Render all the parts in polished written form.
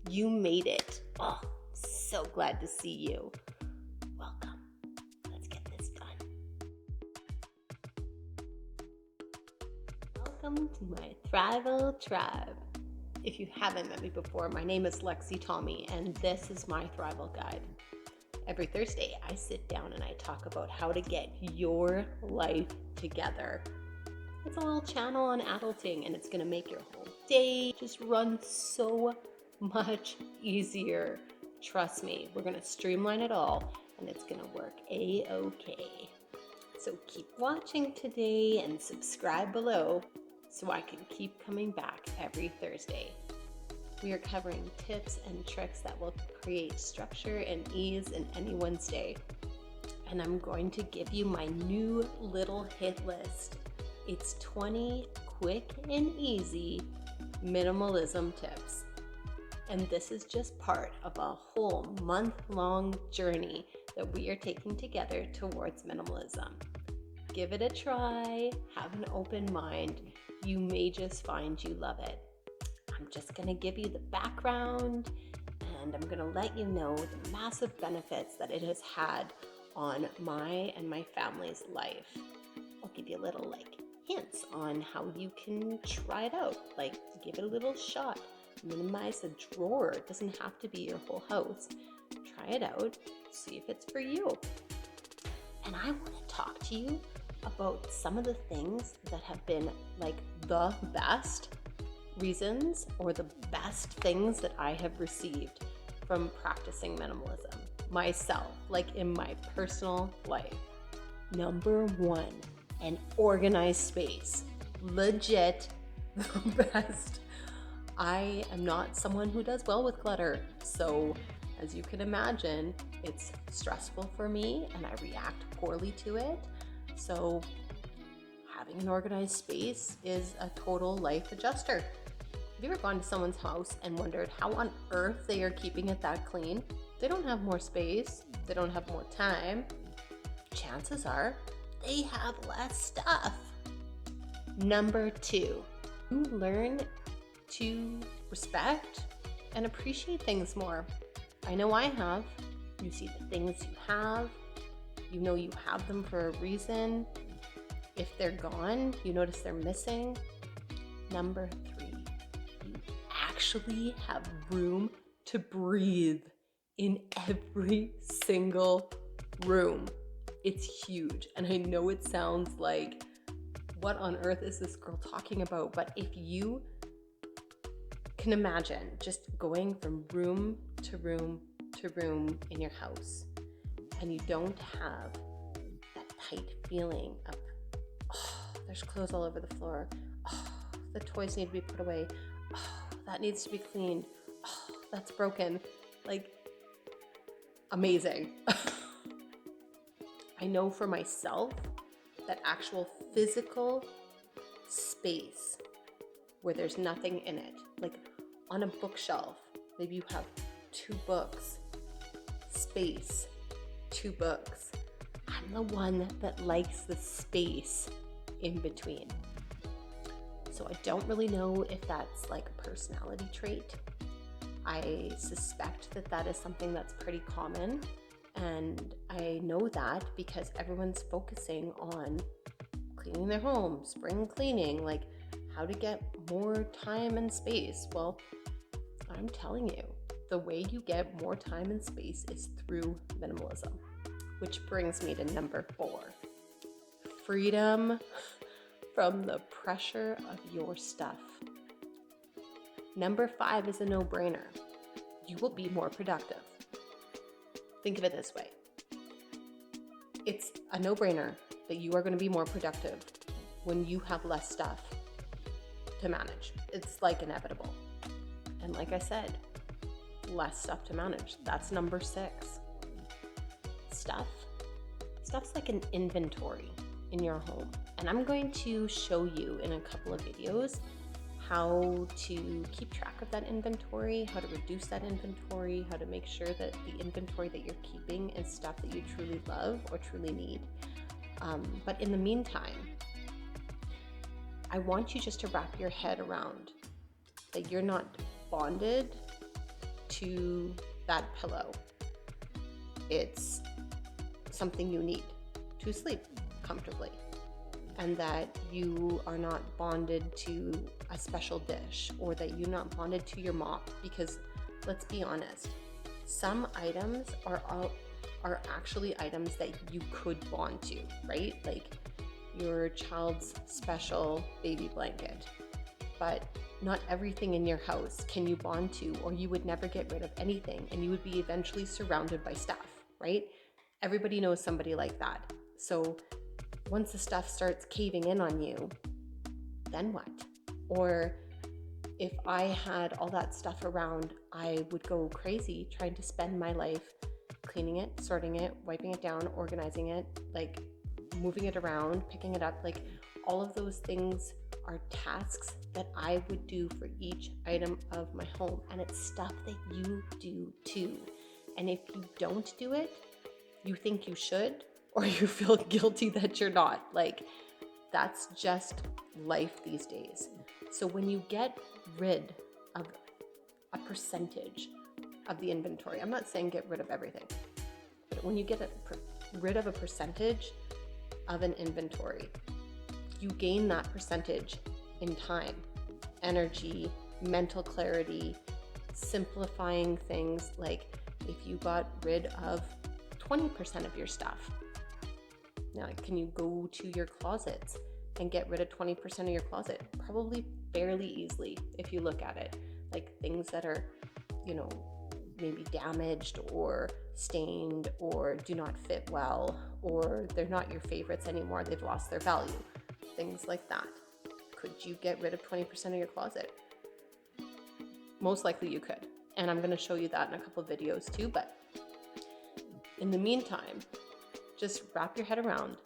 You made it. Oh, so glad to see you. Welcome. Let's get this done. Welcome to my Thrival Tribe. If you haven't met me before, my name is Lexi Tommy, and this is my Thrival Guide. Every Thursday, I sit down and I talk about how to get your life together. It's a little channel on adulting, and it's going to make your whole day just run so much easier. Trust me, we're going to streamline it all, and it's going to work a-okay. So keep watching today and subscribe below so I can keep coming back every Thursday. We are covering tips and tricks that will create structure and ease in anyone's day. And I'm going to give you my new little hit list. It's 20 quick and easy minimalism tips. And this is just part of a whole month-long journey that we are taking together towards minimalism. Give it a try, have an open mind. You may just find you love it. I'm just going to give you the background, and I'm going to let you know the massive benefits that it has had on my and my family's life. I'll give you a little hints on how you can try it out, give it a little shot. Minimize a drawer. It doesn't have to be your whole house. Try it out, see if it's for you. And I want to talk to you about some of the things that have been the best reasons or the best things that I have received from practicing minimalism myself, in my personal life. Number one, an organized space. Legit the best. I am not someone who does well with clutter, so as you can imagine, it's stressful for me and I react poorly to it. So having an organized space is a total life adjuster. Have you ever gone to someone's house and wondered how on earth they are keeping it that clean? They don't have more space. They don't have more time. Chances are they have less stuff. Number two, you learn to respect and appreciate things more. I know I have. You see the things you have. You know you have them for a reason. If they're gone, you notice they're missing. Number three, you actually have room to breathe in every single room. It's huge. And I know it sounds like, what on earth is this girl talking about? But if you can imagine just going from room to room to room in your house, and you don't have that tight feeling of, there's clothes all over the floor. The toys need to be put away. That needs to be cleaned. That's broken. Amazing. I know for myself that actual physical space where there's nothing in it, on a bookshelf, maybe you have 2 books, space, 2 books. I'm the one that likes the space in between. So I don't really know if that's a personality trait. I suspect that is something that's pretty common, and I know that because everyone's focusing on cleaning their home, spring cleaning, how to get more time and space. Well, I'm telling you, the way you get more time and space is through minimalism, which brings me to number 4, freedom from the pressure of your stuff. Number 5 is a no-brainer. You will be more productive. Think of it this way. It's a no-brainer that you are going to be more productive when you have less stuff to manage. It's inevitable. And like I said, less stuff to manage. That's number 6. Stuff's like an inventory in your home. And I'm going to show you in a couple of videos how to keep track of that inventory, how to reduce that inventory, how to make sure that the inventory that you're keeping is stuff that you truly love or truly need. But in the meantime, I want you just to wrap your head around that you're not bonded to that pillow. It's something you need to sleep comfortably, and that you are not bonded to a special dish, or that you're not bonded to your mop. Because let's be honest, some items are actually items that you could bond to, right? Like your child's special baby blanket. But not everything in your house can you bond to, or you would never get rid of anything, and you would be eventually surrounded by stuff, right? Everybody knows somebody like that. So once the stuff starts caving in on you, then what? Or if I had all that stuff around, I would go crazy trying to spend my life cleaning it, sorting it, wiping it down, organizing it, like moving it around, picking it up. Like all of those things are tasks that I would do for each item of my home. And it's stuff that you do too. And if you don't do it, you think you should, or you feel guilty that you're not. Like, that's just life these days. So when you get rid of a percentage of the inventory, I'm not saying get rid of everything, but when you get rid of a percentage of an inventory, you gain that percentage in time, energy, mental clarity, simplifying things. Like if you got rid of 20% of your stuff, now can you go to your closets and get rid of 20% of your closet? Probably fairly easily if you look at it. Like things that are, maybe damaged or stained or do not fit well, or they're not your favorites anymore, they've lost their value. Things like that. Could you get rid of 20% of your closet? Most likely you could. And I'm going to show you that in a couple of videos too. But in the meantime, just wrap your head around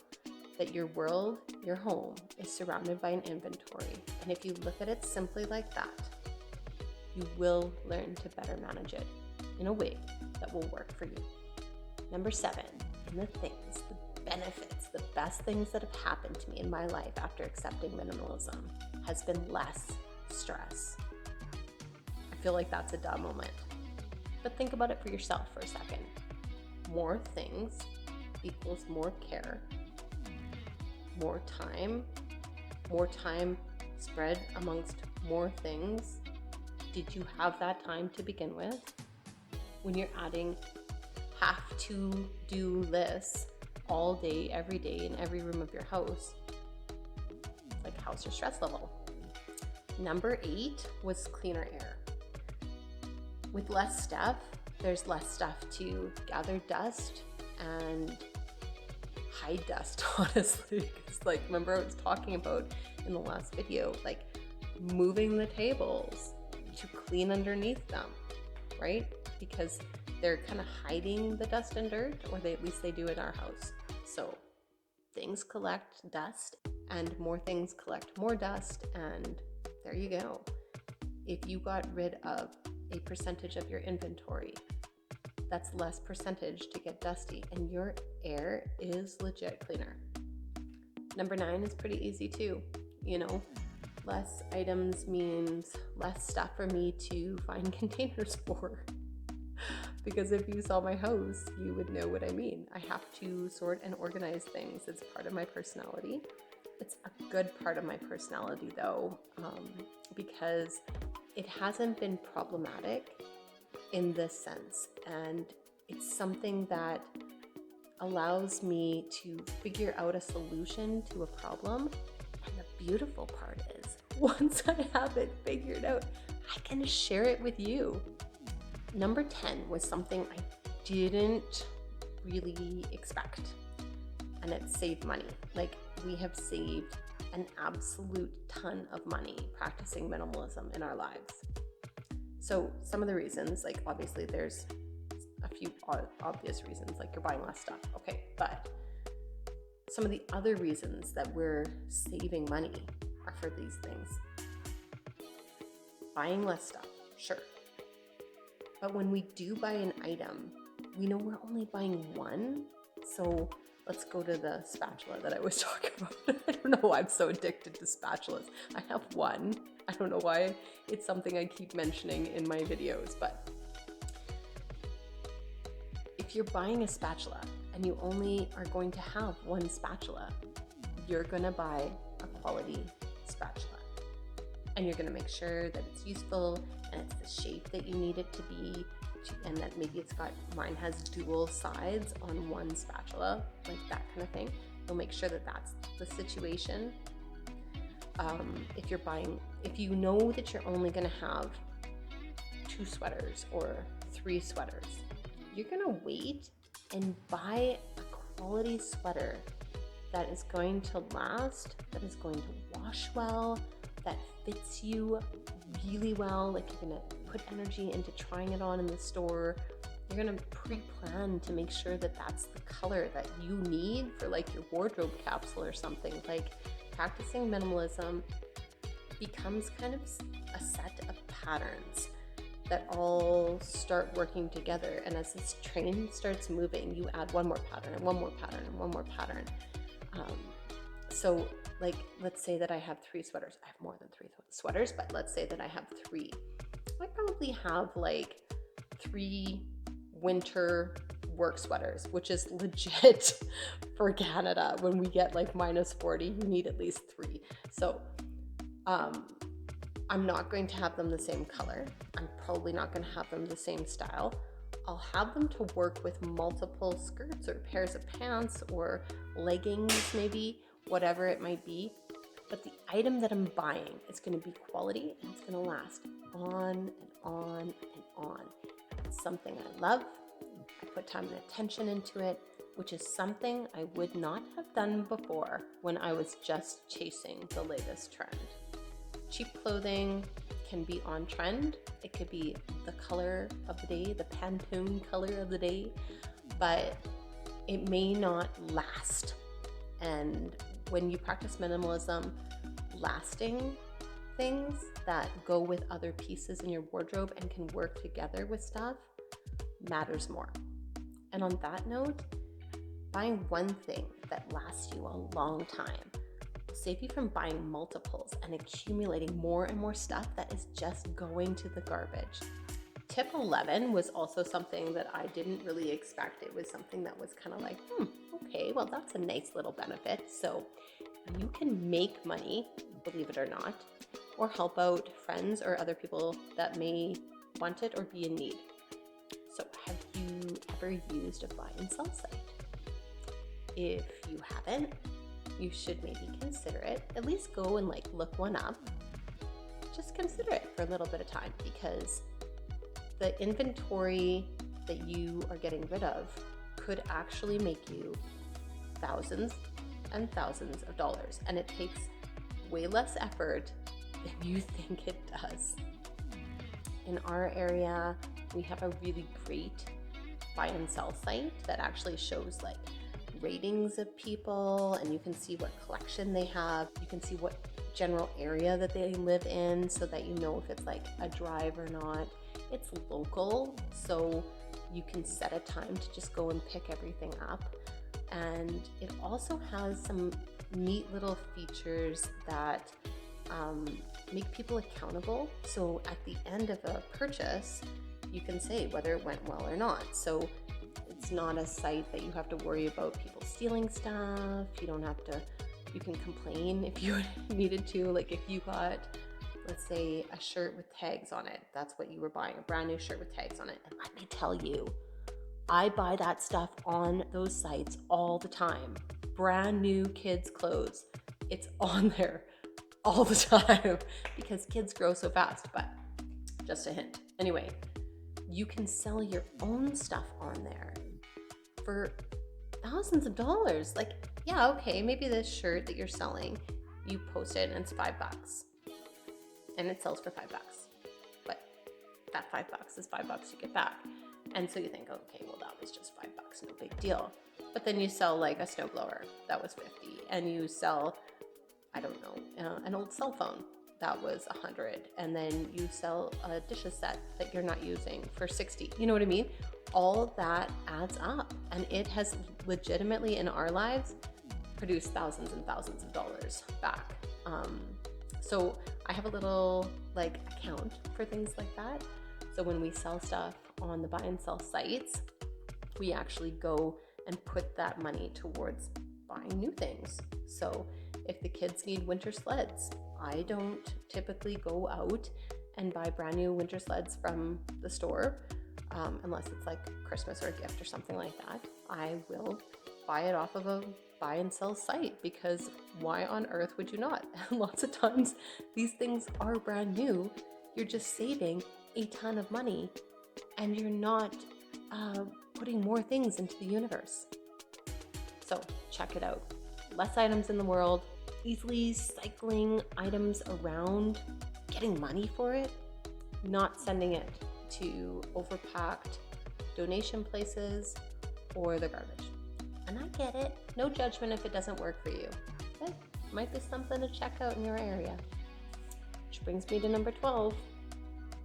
that your world, your home, is surrounded by an inventory. And if you look at it simply like that, you will learn to better manage it in a way that will work for you. Number 7, in the things, the benefits, the best things that have happened to me in my life after accepting minimalism has been less stress. I feel like that's a dumb moment, but think about it for yourself for a second. More things equals more care, more time spread amongst more things. Did you have that time to begin with? When you're adding have to do lists all day, every day, in every room of your house, like how's your stress level? Number 8 was cleaner air. With less stuff, there's less stuff to gather dust and hide dust, honestly. Because like, remember I was talking about in the last video, like moving the tables to clean underneath them, right? Because they're kind of hiding the dust and dirt, or at least they do in our house. So things collect dust, and more things collect more dust, and there you go. If you got rid of a percentage of your inventory, that's less percentage to get dusty, and your air is legit cleaner. Number 9 is pretty easy too. Less items means less stuff for me to find containers for. Because if you saw my house, you would know what I mean. I have to sort and organize things. It's part of my personality. It's a good part of my personality though, because it hasn't been problematic in this sense. And it's something that allows me to figure out a solution to a problem. And the beautiful part is, once I have it figured out, I can share it with you. Number 10 was something I didn't really expect, and it saved money. Like, we have saved an absolute ton of money practicing minimalism in our lives. So some of the reasons, like obviously there's a few obvious reasons, like you're buying less stuff, okay, but some of the other reasons that we're saving money are for these things. Buying less stuff, sure. But when we do buy an item, we know we're only buying one. So let's go to the spatula that I was talking about. I don't know why I'm so addicted to spatulas. I have one. I don't know why it's something I keep mentioning in my videos, but If you're buying a spatula and you only are going to have one spatula, you're going to buy a quality spatula. And you're going to make sure that it's useful and it's the shape that you need it to be, and that maybe mine has dual sides on one spatula, like that kind of thing. You'll make sure that that's the situation. If you know that you're only going to have 2 sweaters or 3 sweaters, you're going to wait and buy a quality sweater that is going to last, that is going to wash well, that fits you really well. Like, you're going to put energy into trying it on in the store. You're going to pre-plan to make sure that that's the color that you need for like your wardrobe capsule or something. Like, practicing minimalism becomes kind of a set of patterns that all start working together. And as this train starts moving, you add one more pattern and one more pattern and one more pattern. So like, let's say that I have 3 sweaters. I have more than 3 sweaters, but let's say that I have 3. I probably have like 3 winter work sweaters, which is legit for Canada. When we get like -40, you need at least 3. So I'm not going to have them the same color. I'm probably not going to have them the same style. I'll have them to work with multiple skirts or pairs of pants or leggings, maybe, whatever it might be. But the item that I'm buying is going to be quality, and it's going to last on and on and on. It's something I love. I put time and attention into it, which is something I would not have done before when I was just chasing the latest trend. Cheap clothing can be on trend. It could be the color of the day, the Pantone color of the day, but it may not last. And when you practice minimalism, lasting things that go with other pieces in your wardrobe and can work together with stuff matters more. And on that note, buying one thing that lasts you a long time will save you from buying multiples and accumulating more and more stuff that is just going to the garbage. Tip 11 was also something that I didn't really expect. It was something that was kind of like, okay, well, that's a nice little benefit. So you can make money, believe it or not, or help out friends or other people that may want it or be in need. So have you ever used a buy and sell site? If you haven't, you should maybe consider it. At least go and like look one up. Just consider it for a little bit of time, because the inventory that you are getting rid of could actually make you thousands and thousands of dollars, and it takes way less effort than you think it does. In our area, we have a really great buy and sell site that actually shows like ratings of people, and you can see what collection they have. You can see what general area that they live in, so that you know if it's like a drive or not. It's local, so you can set a time to just go and pick everything up. And it also has some neat little features that make people accountable. So at the end of a purchase, you can say whether it went well or not. So it's not a site that you have to worry about people stealing stuff. You can complain if you needed to. Like if you got, let's say, a shirt with tags on it, that's what you were buying, a brand new shirt with tags on it. And let me tell you, I buy that stuff on those sites all the time. Brand new kids' clothes, it's on there all the time because kids grow so fast. But just a hint. Anyway, you can sell your own stuff on there for thousands of dollars. Like, yeah, okay, maybe this shirt that you're selling, you post it and it's $5 and it sells for $5, but that $5 is $5 you get back. And so you think, okay, well, that was just $5, no big deal. But then you sell like a snowblower that was $50, and you sell, I don't know, an old cell phone that was $100, and then you sell a dishes set that you're not using for $60. You know what I mean? All that adds up, and it has legitimately in our lives produced thousands and thousands of dollars back. So I have a little like account for things like that. So when we sell stuff on the buy and sell sites, we actually go and put that money towards buying new things. So if the kids need winter sleds, I don't typically go out and buy brand new winter sleds from the store, unless it's like Christmas or a gift or something like that. I will buy it off of a buy and sell site, because why on earth would you not? Lots of times these things are brand new. You're just saving a ton of money and you're not putting more things into the universe. So check it out. Less items in the world, easily cycling items around, getting money for it, not sending it to overpacked donation places or the garbage. And I get it. No judgment if it doesn't work for you. But might be something to check out in your area. Which brings me to number 12.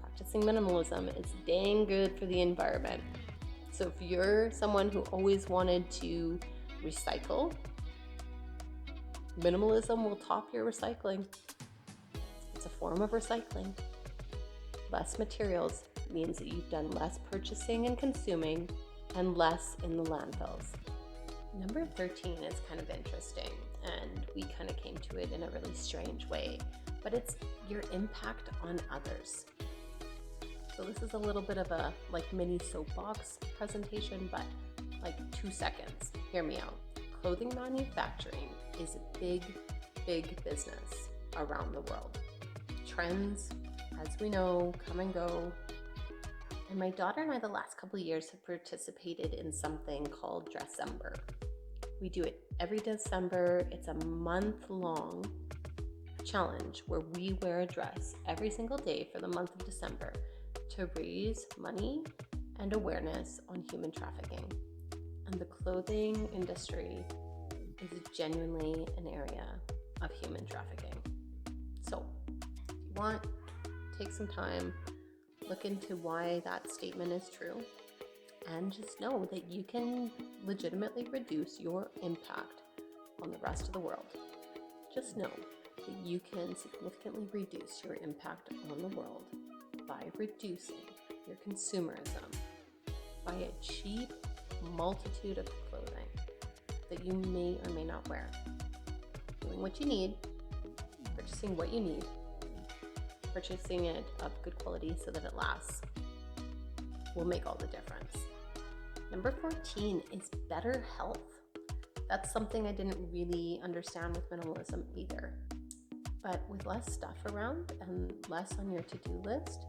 Practicing minimalism is dang good for the environment. So if you're someone who always wanted to recycle, minimalism will top your recycling. It's a form of recycling. Less materials means that you've done less purchasing and consuming and less in the landfills. Number 13 is kind of interesting, and we kind of came to it in a really strange way, but it's your impact on others. So this is a little bit of a mini soapbox presentation, but 2 seconds. Hear me out. Clothing manufacturing is a big, big business around the world. Trends, as we know, come and go. And my daughter and I, the last couple of years, have participated in something called Dressember. We do it every December. It's a month-long challenge where we wear a dress every single day for the month of December to raise money and awareness on human trafficking. And the clothing industry is genuinely an area of human trafficking. So if you want, take some time, look into why that statement is true, and just know that you can legitimately reduce your impact on the rest of the world. Just know that you can significantly reduce your impact on the world by reducing your consumerism, by a cheap multitude of clothing that you may or may not wear. Doing what you need, purchasing what you need, purchasing it of good quality so that it lasts will make all the difference. Number 14 is better health. That's something I didn't really understand with minimalism either. But with less stuff around and less on your to-do list,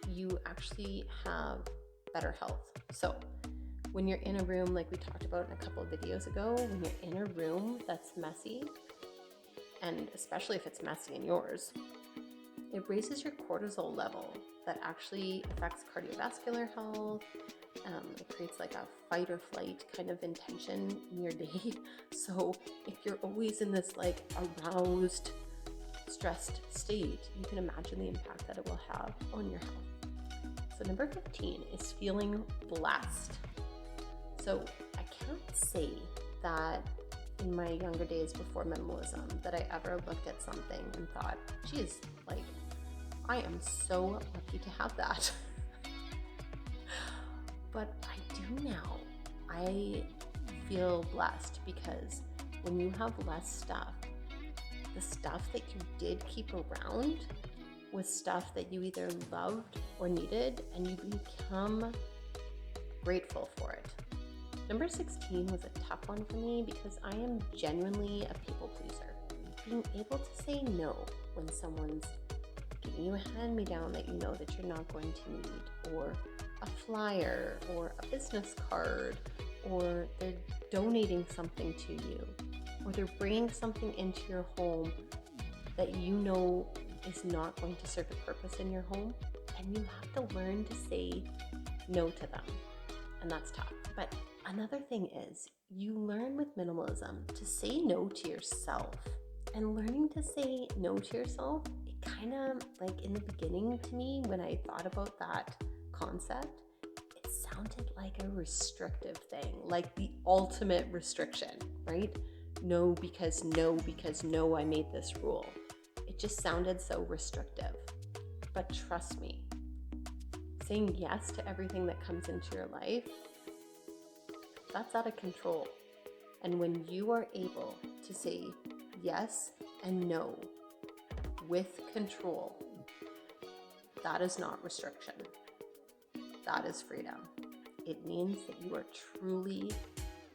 you actually have better health. So when you're in a room, like we talked about in a couple of videos ago, when you're in a room that's messy, and especially if it's messy in yours, it raises your cortisol level. That actually affects cardiovascular health. It creates a fight or flight kind of intention in your day. So if you're always in this aroused, stressed state, you can imagine the impact that it will have on your health. So number 15 is feeling blessed. So I can't say that in my younger days before minimalism that I ever looked at something and thought, geez, I am so lucky to have that. But I do now. I feel blessed because when you have less stuff, the stuff that you did keep around was stuff that you either loved or needed, and you become grateful for it. Number 16 was a tough one for me because I am genuinely a people pleaser. Being able to say no when someone's giving you a hand-me-down that you know that you're not going to need, or a flyer, or a business card, or they're donating something to you, or they're bringing something into your home that you know is not going to serve a purpose in your home, and you have to learn to say no to them. And that's tough. But another thing is, you learn with minimalism to say no to yourself. And learning to say no to yourself, it kind of, in the beginning to me, when I thought about that concept, it sounded like a restrictive thing, like the ultimate restriction, right? No, because no, I made this rule. It just sounded so restrictive. But trust me, saying yes to everything that comes into your life That's out of control. And when you are able to say yes and no with control, that is not restriction. That is freedom. It means that you are truly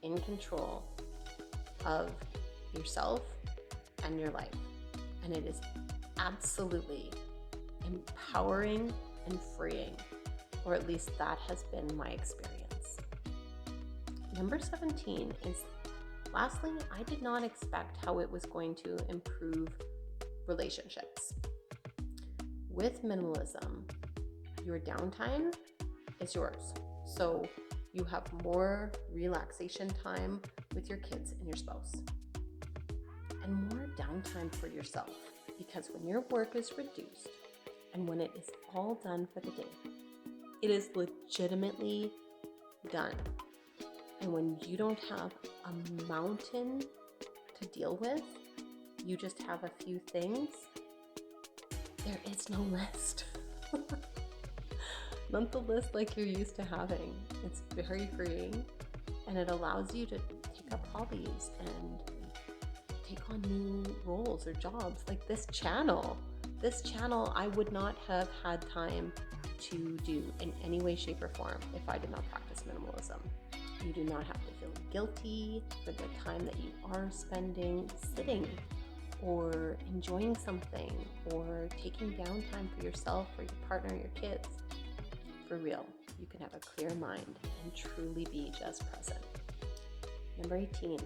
in control of yourself and your life. And it is absolutely empowering and freeing, or at least that has been my experience. Number 17 is, lastly, I did not expect how it was going to improve relationships. With minimalism, your downtime is yours. So you have more relaxation time with your kids and your spouse, and more downtime for yourself, because when your work is reduced and when it is all done for the day, it is legitimately done. And when you don't have a mountain to deal with, you just have a few things, there is no list. Not the list like you're used to having. It's very freeing, and it allows you to take up hobbies and take on new roles or jobs. Like this channel I would not have had time to do in any way, shape, or form if I did not practice minimalism. You do not have to feel guilty for the time that you are spending sitting or enjoying something or taking downtime for yourself or your partner or your kids. For real, you can have a clear mind and truly be just present. Number 18,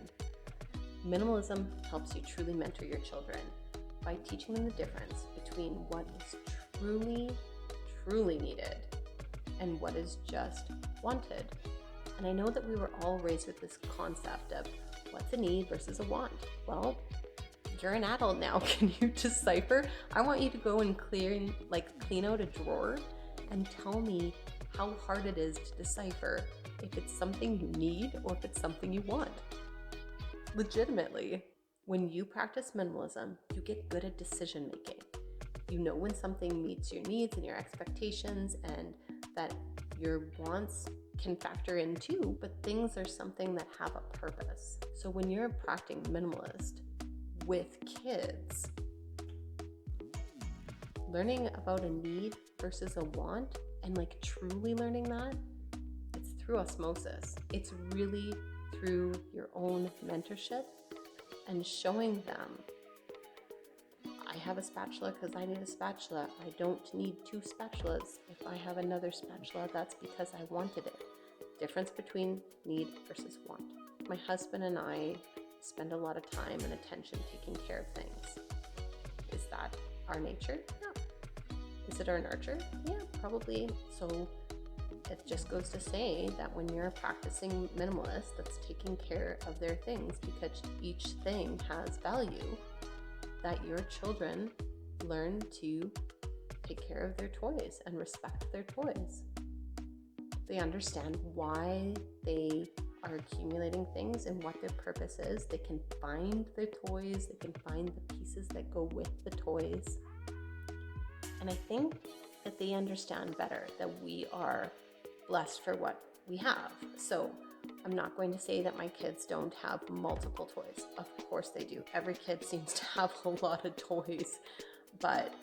minimalism helps you truly mentor your children by teaching them the difference between what is truly needed and what is just wanted. And I know that we were all raised with this concept of what's a need versus a want. Well, you're an adult now. Can you decipher? I want you to go and clean out a drawer and tell me how hard it is to decipher if it's something you need or if it's something you want. Legitimately, when you practice minimalism, you get good at decision making. You know when something meets your needs and your expectations, and that your wants can factor in too, but things are something that have a purpose. So when you're practicing minimalist with kids, learning about a need versus a want and truly learning that, it's through osmosis. It's really through your own mentorship and showing them, I have a spatula because I need a spatula. I don't need 2 spatulas. If I have another spatula, that's because I wanted it. Difference between need versus want. My husband and I spend a lot of time and attention taking care of things. Is that our nature? Yeah. Is it our nurture? Yeah, probably. So it just goes to say that when you're practicing minimalist that's taking care of their things, because each thing has value, that your children learn to take care of their toys and respect their toys. They understand why they are accumulating things and what their purpose is. They can find their toys, they can find the pieces that go with the toys. And I think that they understand better that we are blessed for what we have. So I'm not going to say that my kids don't have multiple toys. Of course they do. Every kid seems to have a lot of toys, but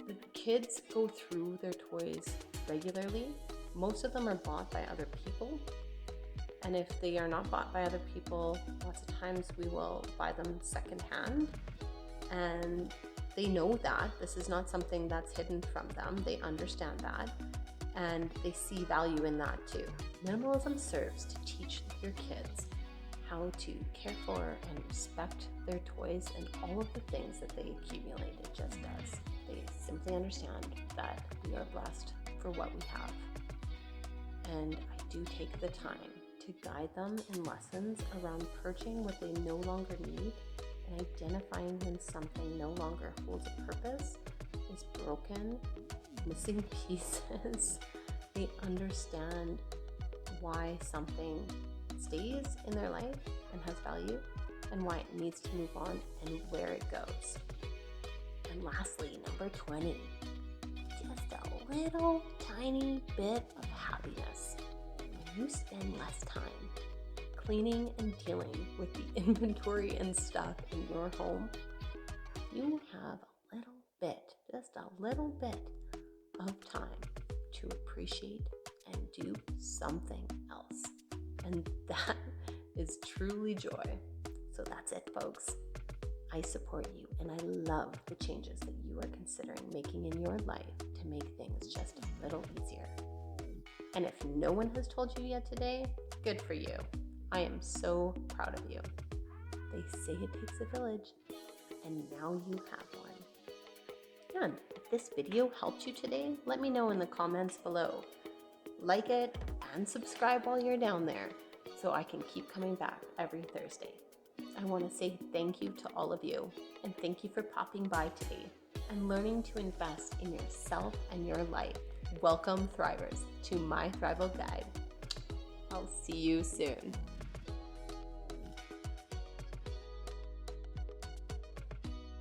the kids go through their toys regularly. Most of them are bought by other people. And if they are not bought by other people, lots of times we will buy them secondhand. And they know that this is not something that's hidden from them. They understand that. And they see value in that too. Minimalism serves to teach your kids how to care for and respect their toys and all of the things that they accumulate. It just does. They simply understand that we are blessed for what we have. And I do take the time to guide them in lessons around purging what they no longer need and identifying when something no longer holds a purpose, is broken, missing pieces. They understand why something stays in their life and has value, and why it needs to move on and where it goes. And lastly, number 20, just a little tiny bit of happiness. you spend less time cleaning and dealing with the inventory and stuff in your home, you have a little bit, just a little bit of time to appreciate and do something else. And that is truly joy. So that's it, folks. I support you, and I love the changes that you are considering making in your life to make things just a little easier. And if no one has told you yet today, good for you. I am so proud of you. They say it takes a village, and now you have one. And if this video helped you today, let me know in the comments below. Like it and subscribe while you're down there so I can keep coming back every Thursday. I want to say thank you to all of you, and thank you for popping by today and learning to invest in yourself and your life. Welcome, Thrivers, to my Thrival Guide. I'll see you soon.